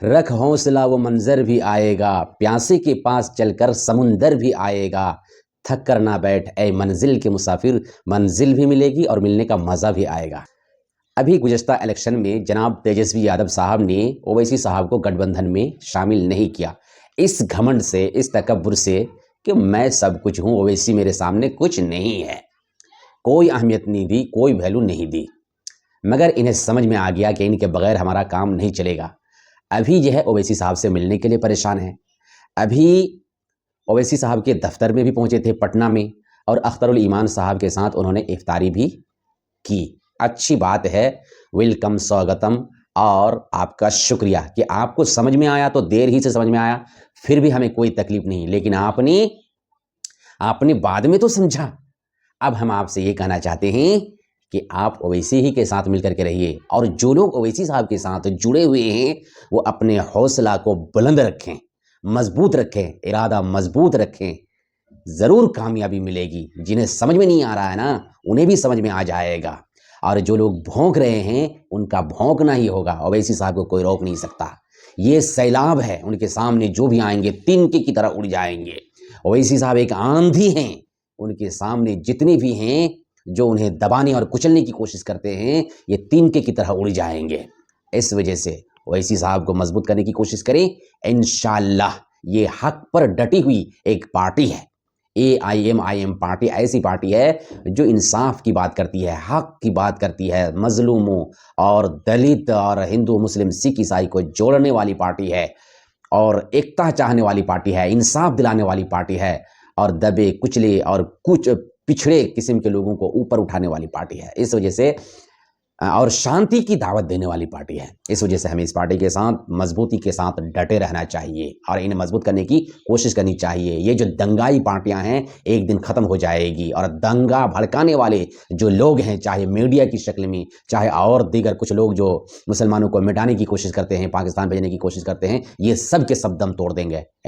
رکھ حوصلہ وہ منظر بھی آئے گا، پیاسے کے پاس چل کر سمندر بھی آئے گا، تھک کر نہ بیٹھ اے منزل کے مسافر، منزل بھی ملے گی اور ملنے کا مزہ بھی آئے گا۔ ابھی گزشتہ الیکشن میں جناب تیجسوی یادو صاحب نے اویسی صاحب کو گٹھ بندھن میں شامل نہیں کیا، اس گھمنڈ سے، اس تکبر سے کہ میں سب کچھ ہوں، اویسی میرے سامنے کچھ نہیں ہے، کوئی اہمیت نہیں دی، کوئی ویلیو نہیں دی۔ مگر انہیں سمجھ میں آ گیا کہ ان کے بغیر ہمارا کام نہیں چلے گا۔ ابھی جو ہے اویسی صاحب سے ملنے کے لیے پریشان ہیں۔ ابھی اویسی صاحب کے دفتر میں بھی پہنچے تھے پٹنہ میں، اور اختر الایمان صاحب کے ساتھ انہوں نے افطاری بھی کی۔ اچھی بات ہے، ویلکم، سواگتم، اور آپ کا شکریہ کہ آپ کو سمجھ میں آیا تو دیر ہی سے سمجھ میں آیا، پھر بھی ہمیں کوئی تکلیف نہیں، لیکن آپ نے بعد میں تو سمجھا۔ اب ہم آپ سے یہ کہنا چاہتے ہیں کہ آپ اویسی ہی کے ساتھ مل کر کے رہیے، اور جو لوگ اویسی صاحب کے ساتھ جڑے ہوئے ہیں وہ اپنے حوصلہ کو بلند رکھیں، مضبوط رکھیں، ارادہ مضبوط رکھیں، ضرور کامیابی ملے گی۔ جنہیں سمجھ میں نہیں آ رہا ہے نا، انہیں بھی سمجھ میں آ جائے گا، اور جو لوگ بھونک رہے ہیں ان کا بھونکنا ہی ہوگا، اویسی صاحب کو کوئی روک نہیں سکتا۔ یہ سیلاب ہے، ان کے سامنے جو بھی آئیں گے تنکے کی طرح اڑ جائیں گے۔ اویسی صاحب ایک آندھی ہیں، ان کے سامنے جتنے بھی ہیں جو انہیں دبانے اور کچلنے کی کوشش کرتے ہیں، یہ تنکے کی طرح اڑ جائیں گے۔ اس وجہ سے اویسی صاحب کو مضبوط کرنے کی کوشش کریں، انشاءاللہ۔ یہ حق پر ڈٹی ہوئی ایک پارٹی ہے، AIM پارٹی ایسی پارٹی ہے جو انصاف کی بات کرتی ہے، حق کی بات کرتی ہے، مظلوموں اور دلت اور ہندو مسلم سکھ عیسائی کو جوڑنے والی پارٹی ہے، اور ایکتا چاہنے والی پارٹی ہے، انصاف دلانے والی پارٹی ہے، اور دبے کچلے اور کچھ پچھڑے قسم کے لوگوں کو اوپر اٹھانے والی پارٹی ہے۔ اس وجہ سے اور شانتی کی دعوت دینے والی پارٹی ہے۔ اس وجہ سے ہمیں اس پارٹی کے ساتھ مضبوطی کے ساتھ ڈٹے رہنا چاہیے اور انہیں مضبوط کرنے کی کوشش کرنی چاہیے۔ یہ جو دنگائی پارٹیاں ہیں ایک دن ختم ہو جائے گی، اور دنگا بھڑکانے والے جو لوگ ہیں، چاہے میڈیا کی شکل میں، چاہے اور دیگر کچھ لوگ جو مسلمانوں کو مٹانے کی کوشش کرتے ہیں، پاکستان بھیجنے کی کوشش کرتے ہیں، یہ سب کے سب دم توڑ دیں گے۔